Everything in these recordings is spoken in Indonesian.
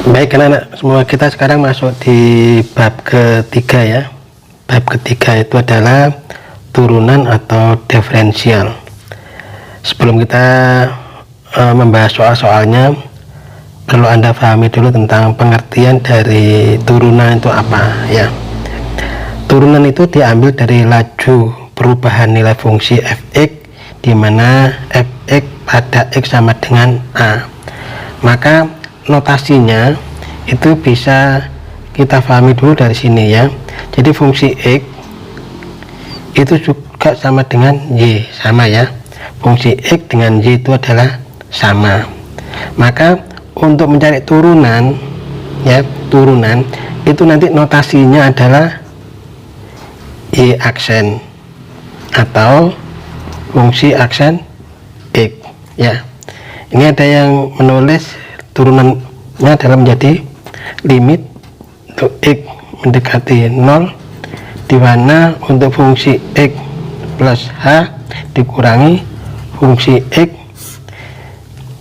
Baik anak-anak semua, kita sekarang masuk di bab ketiga ya. Bab ketiga itu adalah turunan atau diferensial. Sebelum kita membahas soal-soalnya, perlu Anda pahami dulu tentang pengertian dari turunan itu apa ya. Turunan itu diambil dari laju perubahan nilai fungsi fx, di mana fx pada x sama dengan a. Maka notasinya itu bisa kita pahami dulu dari sini ya. Jadi fungsi x itu juga sama dengan y, sama ya. Fungsi x dengan y itu adalah sama. Maka untuk mencari turunan ya, turunan itu nanti notasinya adalah y aksen atau fungsi aksen x ya. Ini ada yang menulis turunannya adalah menjadi limit untuk x mendekati 0, di mana untuk fungsi x plus h dikurangi fungsi x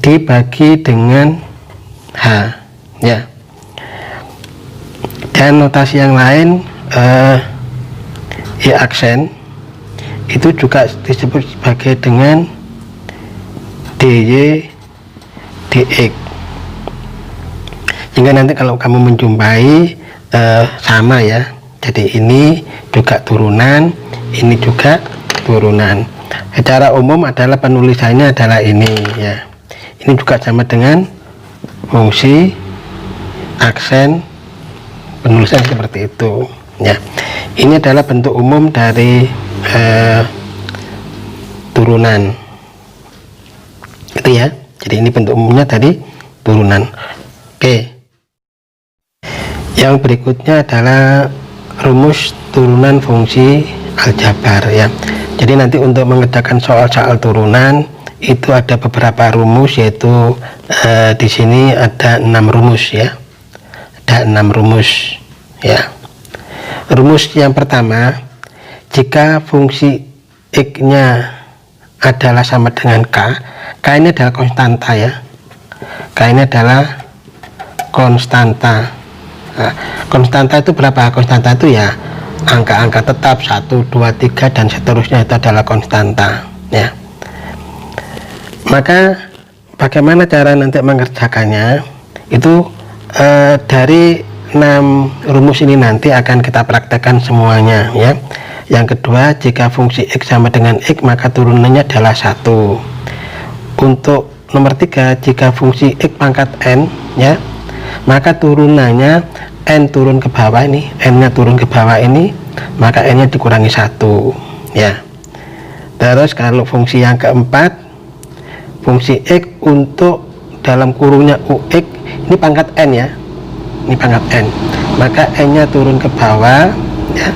dibagi dengan h ya. Dan notasi yang lain y aksen itu juga disebut sebagai dengan dy dx. Sehingga nanti kalau kamu menjumpai sama ya, jadi ini juga turunan, ini juga turunan. Secara umum adalah penulisannya adalah ini ya. Ini juga sama dengan fungsi aksen, penulisan seperti itu ya. Ini adalah bentuk umum dari turunan itu ya. Jadi ini bentuk umumnya tadi turunan. Oke, yang berikutnya adalah rumus turunan fungsi aljabar ya. Jadi nanti untuk mengerjakan soal-soal turunan itu ada beberapa rumus, yaitu di sini ada 6 rumus ya. Ada 6 rumus ya. Rumus yang pertama, jika fungsi x nya adalah sama dengan k ini adalah konstanta ya. K ini adalah konstanta. Nah, konstanta itu berapa? Konstanta itu ya angka-angka tetap 1, 2, 3 dan seterusnya, itu adalah konstanta ya. Maka bagaimana cara nanti mengerjakannya itu dari 6 rumus ini nanti akan kita praktekkan semuanya ya. Yang kedua, jika fungsi x sama dengan x maka turunannya adalah 1. Untuk nomor 3, jika fungsi x pangkat n ya, maka turunannya n turun ke bawah, ini n nya turun ke bawah ini, maka n nya dikurangi 1 ya. Terus kalau fungsi yang keempat, fungsi x untuk dalam kurungnya ux, ini pangkat n ya, ini pangkat n, maka n nya turun ke bawah ya,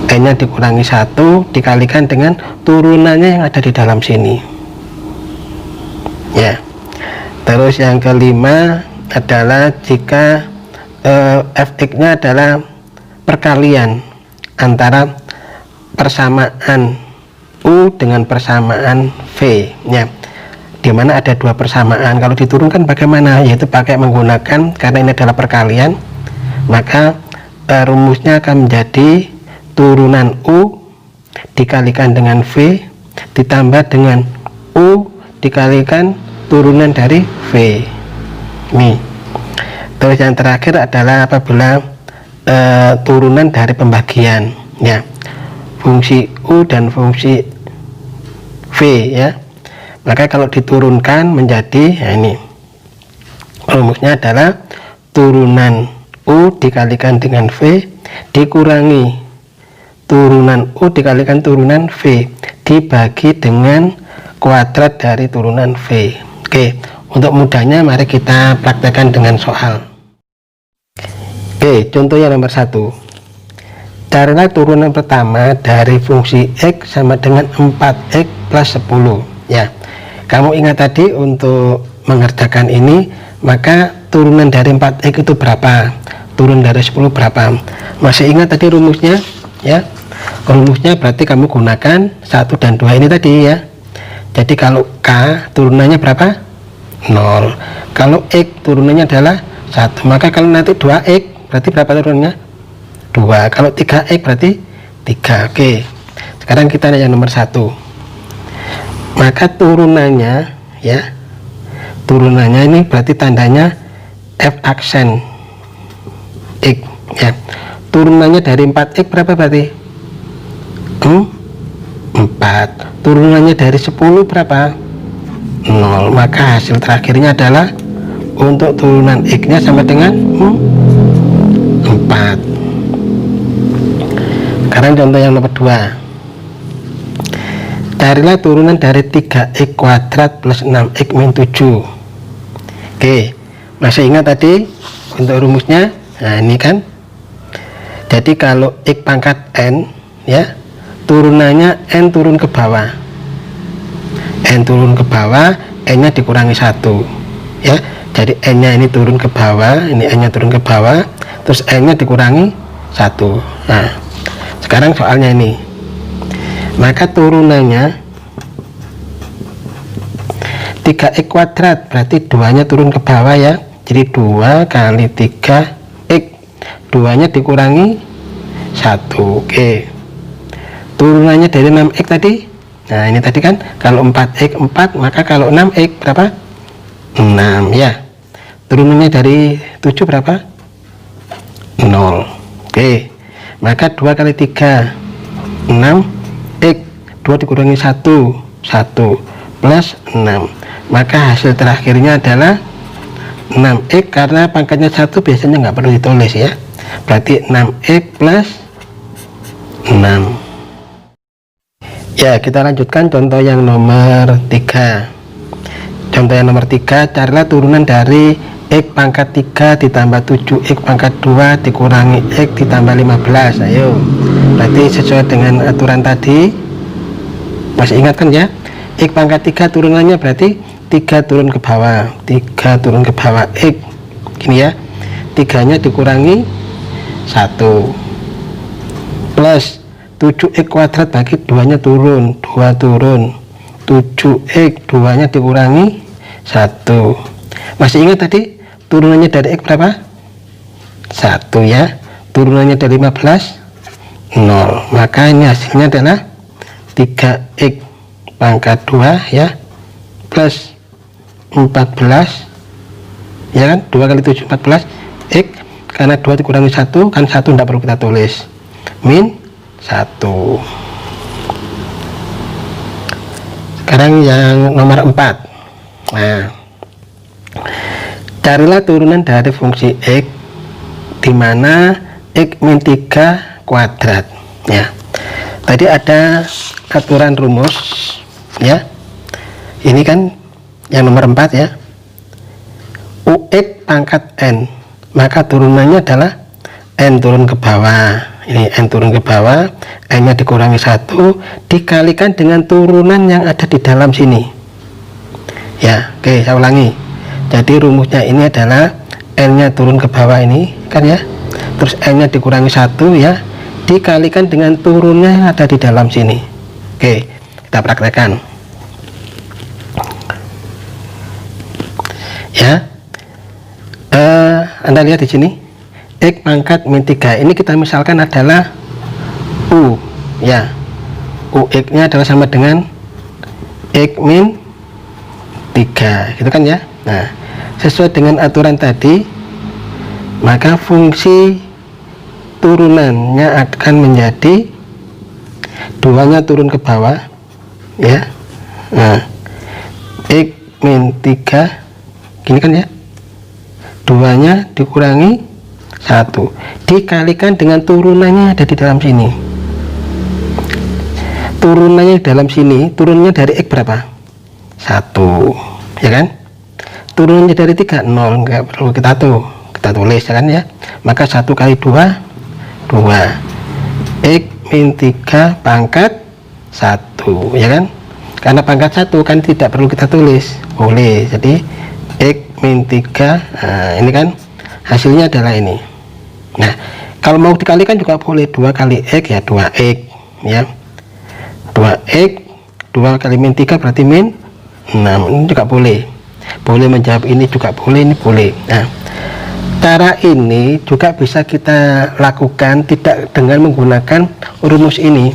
n nya dikurangi 1 dikalikan dengan turunannya yang ada di dalam sini ya. Terus yang kelima adalah jika fx nya adalah perkalian antara persamaan u dengan persamaan v ya, dimana ada 2 persamaan. Kalau diturunkan bagaimana? Yaitu pakai menggunakan, karena ini adalah perkalian, maka rumusnya akan menjadi turunan u dikalikan dengan v ditambah dengan u dikalikan turunan dari v ini. Terus yang terakhir adalah apabila turunan dari pembagian ya, fungsi u dan fungsi v ya, maka kalau diturunkan menjadi ya, ini rumusnya adalah turunan u dikalikan dengan v dikurangi turunan u dikalikan turunan v dibagi dengan kuadrat dari turunan v. Oke, untuk mudahnya mari kita praktekkan dengan soal. Oke, contoh yang nomor 1. Carilah turunan pertama dari fungsi x sama dengan 4x plus 10 ya. Kamu ingat tadi untuk mengerjakan ini, maka turunan dari 4x itu berapa? Turun dari 10 berapa? Masih ingat tadi rumusnya ya? Rumusnya berarti kamu gunakan 1 dan 2 ini tadi ya. Jadi kalau k turunannya berapa? 0. Kalau x turunannya adalah 1. Maka kalau nanti 2x berarti berapa turunannya? 2. Kalau 3x berarti 3. Oke, sekarang kita lihat yang nomor 1. Maka turunannya ya, turunannya ini berarti tandanya F aksen X ya. Turunannya dari 4x berapa berarti? 4. Turunannya dari 10 berapa? 0. Maka hasil terakhirnya adalah untuk turunan X nya sama dengan 4. Sekarang contoh yang nomor 2. Carilah turunan dari 3x kuadrat plus 6x min 7. Oke, masih ingat tadi untuk rumusnya? Nah ini kan, jadi kalau x pangkat n ya, turunannya n turun ke bawah, n turun ke bawah, n nya dikurangi 1 ya. Jadi n nya ini turun ke bawah, ini n nya turun ke bawah, terus n nya dikurangi 1. Nah sekarang soalnya ini, maka turunannya 3x kuadrat berarti 2 nya turun ke bawah ya, jadi 2 kali 3x, 2 nya dikurangi 1. Oke, turunannya dari 6x tadi. Nah ini tadi kan kalau 4x 4, maka kalau 6x berapa? 6 ya. Turunannya dari 7 berapa? 0. Oke, maka 2 kali 3 6x, 2 dikurangi 1 plus 6, maka hasil terakhirnya adalah 6x, karena pangkatnya 1 biasanya nggak perlu ditulis ya, berarti 6x plus 6 ya. Kita lanjutkan contoh yang nomor 3. Contoh yang nomor 3, carilah turunan dari x pangkat 3 ditambah 7x pangkat 2 dikurangi x ditambah 15. Ayo, berarti sesuai dengan aturan tadi, masih ingat kan ya? X pangkat 3 turunannya berarti 3 turun ke bawah, 3 turun ke bawah x gini ya, 3 nya dikurangi 1 plus 7x kuadrat bagi 2 nya turun, 2 turun, 7x 2 nya dikurangi 1. Masih ingat tadi turunannya dari x berapa? 1 ya. Turunannya dari 15 0. Maka ini hasilnya adalah 3x pangkat 2 ya plus 14 ya kan, 2 kali 7 14 x, karena 2 dikurangi 1 kan, 1 tidak perlu kita tulis, min 1. Sekarang yang nomor 4. Nah, carilah turunan dari fungsi x di mana x min 3 kuadrat ya. Tadi ada aturan rumus ya, ini kan yang nomor 4 ya, ux pangkat n, maka turunannya adalah n turun ke bawah, ini n turun ke bawah, n nya dikurangi 1 dikalikan dengan turunan yang ada di dalam sini ya. Oke, saya ulangi, jadi rumusnya ini adalah n nya turun ke bawah ini kan ya, terus n nya dikurangi 1 ya, dikalikan dengan turunnya yang ada di dalam sini. Oke, kita praktekkan ya. Anda lihat di sini x pangkat min 3 ini kita misalkan adalah u ya, ux nya adalah sama dengan x min 3 gitu kan ya. Nah, sesuai dengan aturan tadi, maka fungsi turunannya akan menjadi 2 nya turun ke bawah ya. Nah, x min 3 gini kan ya, 2 nya dikurangi 1 dikalikan dengan turunannya ada di dalam sini. Turunannya di dalam sini, turunnya dari x berapa? 1 ya kan. Turunannya dari 3 0, nggak perlu kita tulis ya kan ya. Maka 1 kali 2 2, x min 3 pangkat 1 ya kan, karena pangkat 1 kan tidak perlu kita tulis, boleh. Jadi x min 3, nah ini kan hasilnya adalah ini. Nah, kalau mau dikalikan juga boleh, 2 kali x ya 2x ya, 2x, 2 kali min 3 berarti min 6, ini juga boleh menjawab ini juga boleh, ini boleh. Nah, Cara ini juga bisa kita lakukan tidak dengan menggunakan rumus ini,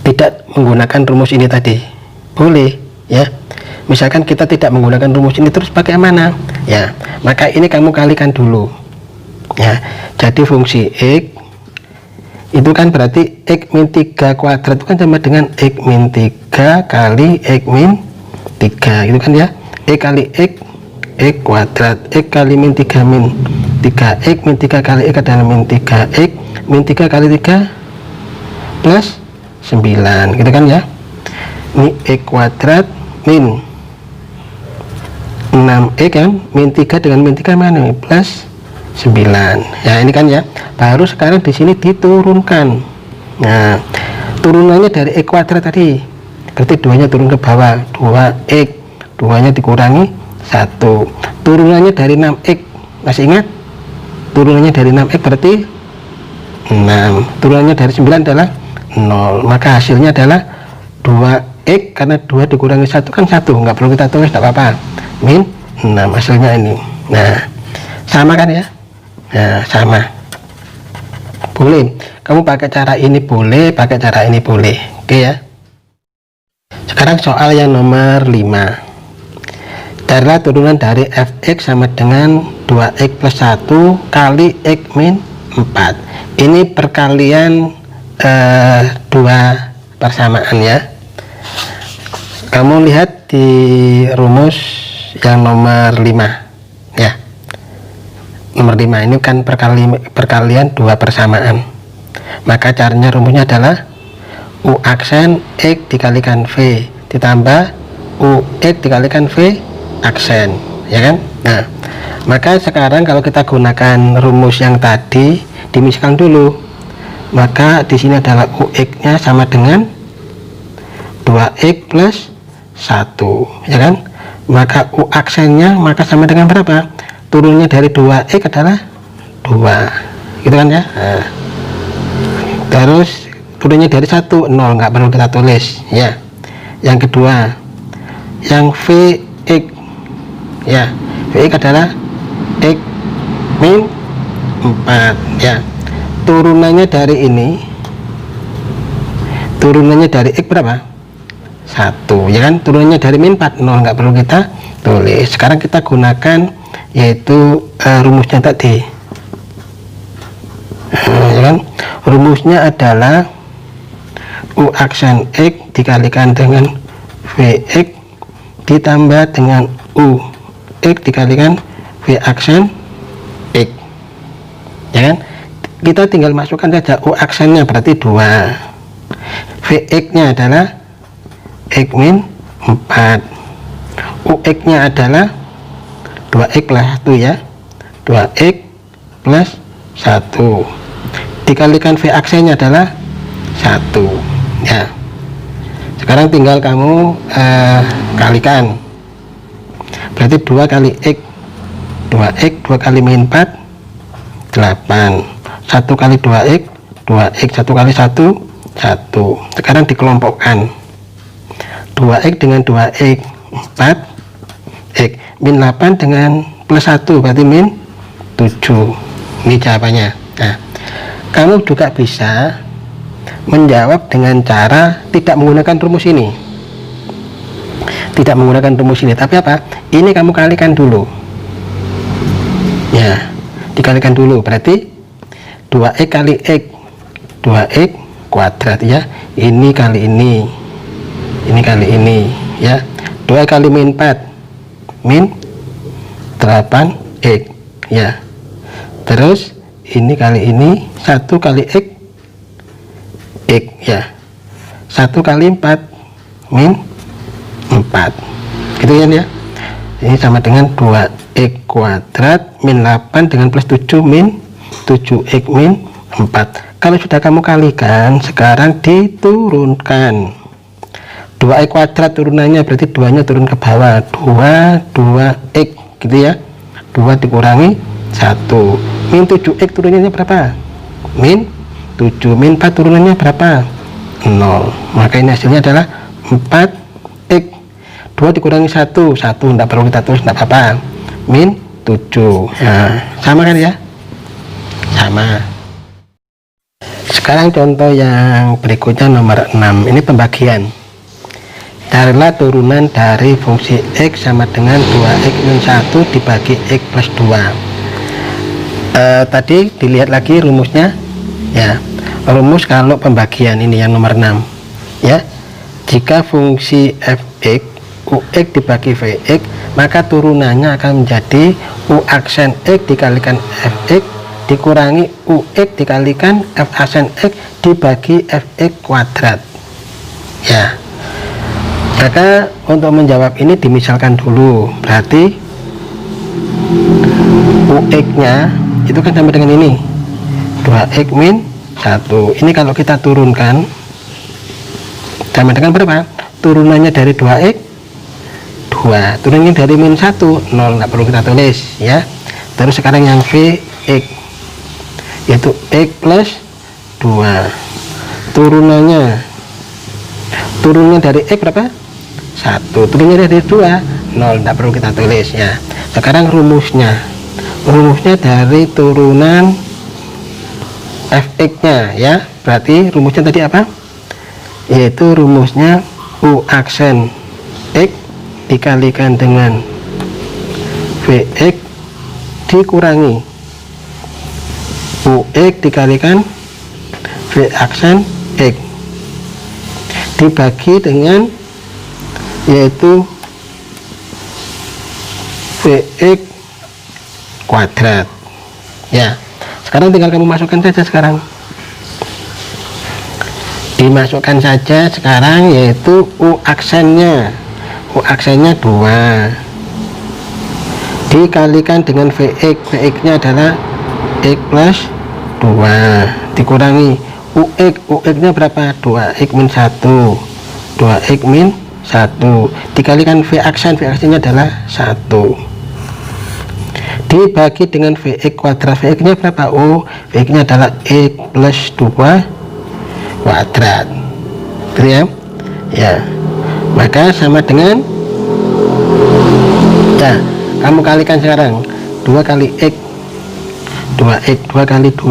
tidak menggunakan rumus ini tadi, boleh ya. Misalkan kita tidak menggunakan rumus ini, terus bagaimana ya? Maka ini kamu kalikan dulu ya. Jadi fungsi x itu kan berarti x min 3 kuadrat itu kan sama dengan x min 3 kali x min 3 gitu kan ya. X kali x kuadrat, x kali min 3 min 3, x min 3 kali x adalah min 3, x min 3 kali 3 plus 9 gitu kan ya. Ini x kuadrat min 6x kan, min 3 dengan min 3 mana? Plus 9 ya. Ini kan ya, baru sekarang di sini diturunkan. Nah, turunannya dari x kuadrat tadi, berarti 2 nya turun ke bawah, 2x, 2 nya dikurangi 1. Turunannya dari 6x, masih ingat? Turunannya dari 6x berarti 6, turunannya dari 9 adalah 0, maka hasilnya adalah 2x, karena 2 dikurangi 1 kan 1, nggak perlu kita tulis, tidak apa-apa, min 6 hasilnya ini. Nah, sama kan ya? Nah, sama. Boleh kamu pakai cara ini, boleh pakai cara ini, boleh. Oke ya. Sekarang soal yang nomor 5. Carilah turunan dari fx sama dengan 2x plus 1 kali x min 4. Ini perkalian dua persamaan ya. Kamu lihat di rumus yang nomor 5 ya. Nomor 5 ini kan perkalian dua persamaan. Maka caranya rumusnya adalah u aksen x dikalikan v ditambah ux dikalikan v aksen, ya kan? Nah, maka sekarang kalau kita gunakan rumus yang tadi, dimisahkan dulu. Maka di sini adalah ux-nya sama dengan 2x plus 1, ya kan? Maka u aksennya maka sama dengan berapa? Turunnya dari 2x adalah 2, gitu kan ya? Nah, terus turunnya dari 1 0, nggak perlu kita tulis ya. Yang kedua, yang vx ya, vx adalah x min 4 ya. Turunannya dari ini, turunannya dari x berapa? 1, ya kan? Turunannya dari min 4 0, nggak perlu kita tulis. Sekarang kita gunakan yaitu rumusnya tadi, ya kan? Rumusnya adalah u aksen x dikalikan dengan vx ditambah dengan u x dikalikan v aksen x, ya kan? Kita tinggal masukkan saja u aksennya berarti 2, vx nya adalah x min 4, ux nya adalah 2x plus 1 ya, 2x plus 1 dikalikan v aksennya adalah 1 ya. Sekarang tinggal kamu kalikan, berarti 2 kali x, 2x, 2 kali min 4 8, 1 kali 2x 2x, 1 kali 1 1. Sekarang dikelompokkan, 2x dengan 2x 4x, min 8 dengan plus 1 berarti min 7. Ini jawabannya. Nah, kamu juga bisa menjawab dengan cara tidak menggunakan rumus ini, tidak menggunakan rumus ini, tapi apa? Ini kamu kalikan dulu ya, dikalikan dulu, berarti 2x kali x, 2x kuadrat ya, ini kali ini kali ini ya. 2 kali min 4 min 8x ya. Terus ini kali ini 1 kali x ya, 1 kali 4 min 4 gitu kan ya. Ini sama dengan 2x kuadrat min 8 dengan plus 7 min 7x min 4. Kalau sudah kamu kalikan, sekarang diturunkan. 2x kuadrat turunannya berarti 2 nya turun ke bawah, 2x gitu ya. 2 dikurangi 1 min 7x turunannya berapa? Min 7, min 4 turunannya berapa? 0. Maka ini hasilnya adalah 4x. 2 dikurangi 1 tidak perlu kita tulis, tidak apa-apa, min 7. Nah, sama kan ya, sama. Sekarang contoh yang berikutnya nomor 6, ini pembagian. Carilah turunan dari fungsi X sama dengan 2X min 1 dibagi X plus 2. Tadi dilihat lagi rumusnya ya. Rumus kalau pembagian ini yang nomor 6 ya. Jika fungsi fx ux dibagi vx, maka turunannya akan menjadi u aksen x dikalikan fx dikurangi ux dikalikan f aksen x dibagi fx kuadrat ya. Maka untuk menjawab ini dimisalkan dulu, berarti ux nya itu kan sama dengan ini 2x min 1. Ini kalau kita turunkan sama dengan berapa? Turunannya dari 2x 2, turunnya dari min 1 0, nggak perlu kita tulis ya. Terus sekarang yang vx yaitu x plus 2, turunannya dari x berapa? 1, turunnya dari 2 0, nggak perlu kita tulis ya. Sekarang rumusnya dari turunan fx nya ya, berarti rumusnya tadi apa? Yaitu rumusnya u aksen x dikalikan dengan vx dikurangi ux dikalikan v aksen x dibagi dengan yaitu vx kuadrat ya. Sekarang tinggal kamu masukkan saja, dimasukkan saja sekarang, yaitu u aksennya 2 dikalikan dengan vx nya adalah x plus 2 dikurangi ux nya berapa? 2x min 1 dikalikan v aksennya adalah 1 dibagi dengan vx kuadrat. Vx nya berapa? Vx nya adalah x plus 2 kuadrat, gitu ya. Ya, maka sama dengan ya, kamu kalikan sekarang 2 kali x 2x 2 kali 2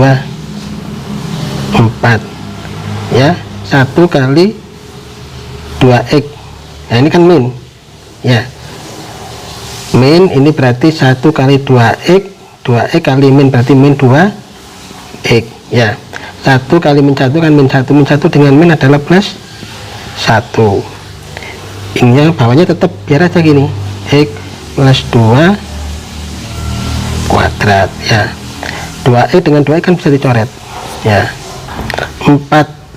4 ya, 1 kali 2x. Nah ini kan min ya, min ini berarti 1 kali 2x kali min berarti min 2x ya. 1 kali min 1 kan min 1 dengan min adalah plus 1. Ininya bawahnya tetap biar aja gini, x plus 2 kuadrat ya. 2x dengan 2x kan bisa dicoret ya. 4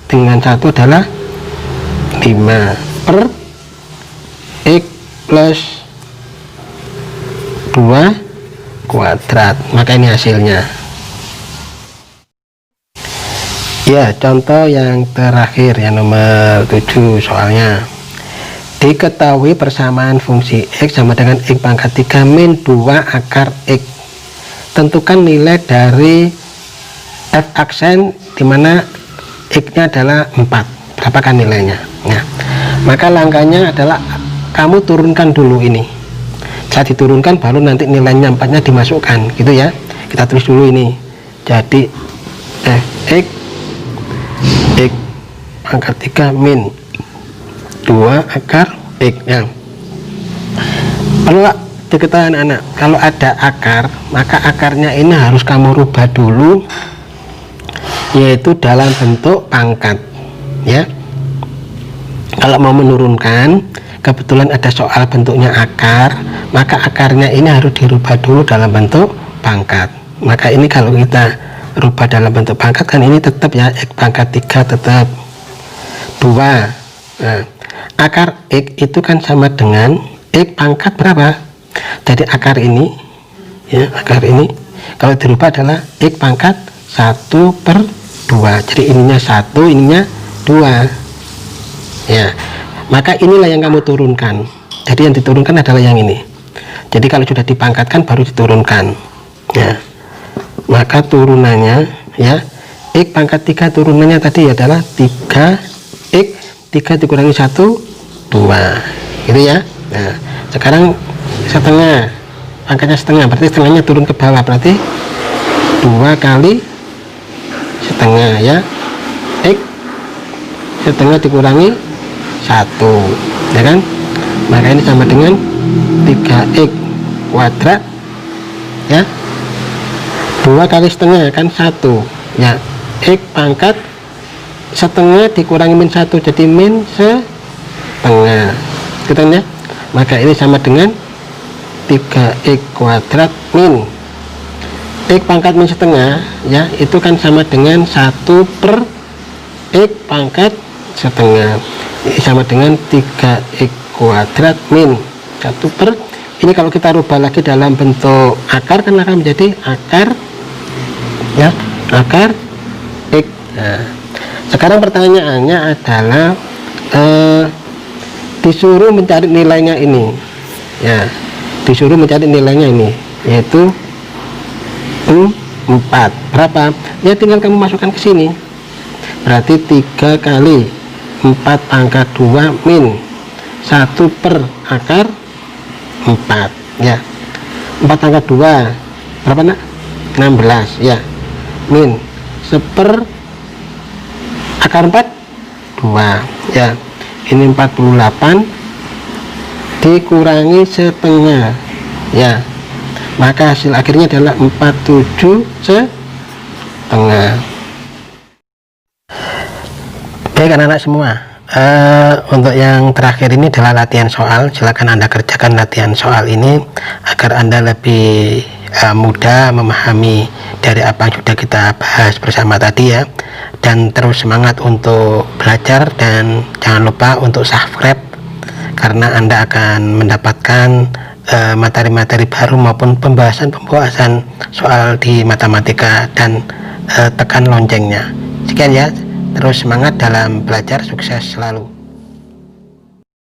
dengan 1 adalah 5 per x plus 2 kuadrat, maka ini hasilnya ya. Contoh yang terakhir yang nomor 7 soalnya, diketahui persamaan fungsi x sama dengan x pangkat 3 min 2 akar x. Tentukan nilai dari f aksen dimana x nya adalah 4, berapakah nilainya. Nah, maka langkahnya adalah kamu turunkan dulu ini, saat diturunkan baru nanti nilainya 4 nya dimasukkan, gitu ya. Kita tulis dulu ini, jadi fx x pangkat 3 min 2 akar x ya. Perlu diketahui anak-anak, kalau ada akar maka akarnya ini harus kamu rubah dulu, yaitu dalam bentuk pangkat ya. Kalau mau menurunkan, kebetulan ada soal bentuknya akar, maka akarnya ini harus dirubah dulu dalam bentuk pangkat. Maka ini kalau kita rubah dalam bentuk pangkat kan ini tetap ya, x pangkat 3 tetap 2. Nah, akar x itu kan sama dengan x pangkat berapa? Jadi akar ini ya, akar ini kalau dirubah adalah x pangkat 1/2. Jadi ininya 1, ininya 2 ya. Maka inilah yang kamu turunkan. Jadi yang diturunkan adalah yang ini. Jadi kalau sudah dipangkatkan baru diturunkan ya. Maka turunannya ya, x pangkat 3 turunannya tadi adalah 3x 3 dikurangi 1 2, gitu ya. Nah sekarang setengah pangkatnya setengah, berarti setengahnya turun ke bawah, berarti 2 kali setengah ya, X setengah dikurangi 1 ya kan, maka ini sama dengan 3x kuadrat ya, 2 kali setengah kan 1 ya, X pangkat setengah dikurangi min 1 jadi min setengah gitu ya, maka ini sama dengan 3x kuadrat min X pangkat min setengah ya, itu kan sama dengan 1 per X pangkat setengah, ini sama dengan 3x kuadrat min 1 per, ini kalau kita rubah lagi dalam bentuk akar kan akan menjadi akar ya, akar X. Nah, sekarang pertanyaannya adalah disuruh mencari nilainya ini ya, disuruh mencari nilainya ini, yaitu 4 berapa ya, tinggal kamu masukkan ke sini, berarti 3 kali 4 pangkat 2 min 1 per akar 4 ya, 4 pangkat 2 berapa nak, 16 ya, min 1 per akar 4 2 ya, ini 48 dikurangi setengah ya, maka hasil akhirnya adalah 47 setengah. Baik anak-anak semua, untuk yang terakhir ini adalah latihan soal. Silakan Anda kerjakan latihan soal ini agar Anda lebih mudah memahami dari apa yang sudah kita bahas bersama tadi ya, dan terus semangat untuk belajar, dan jangan lupa untuk subscribe karena Anda akan mendapatkan materi-materi baru maupun pembahasan soal di matematika, dan tekan loncengnya. Sekian ya, terus semangat dalam belajar, sukses selalu.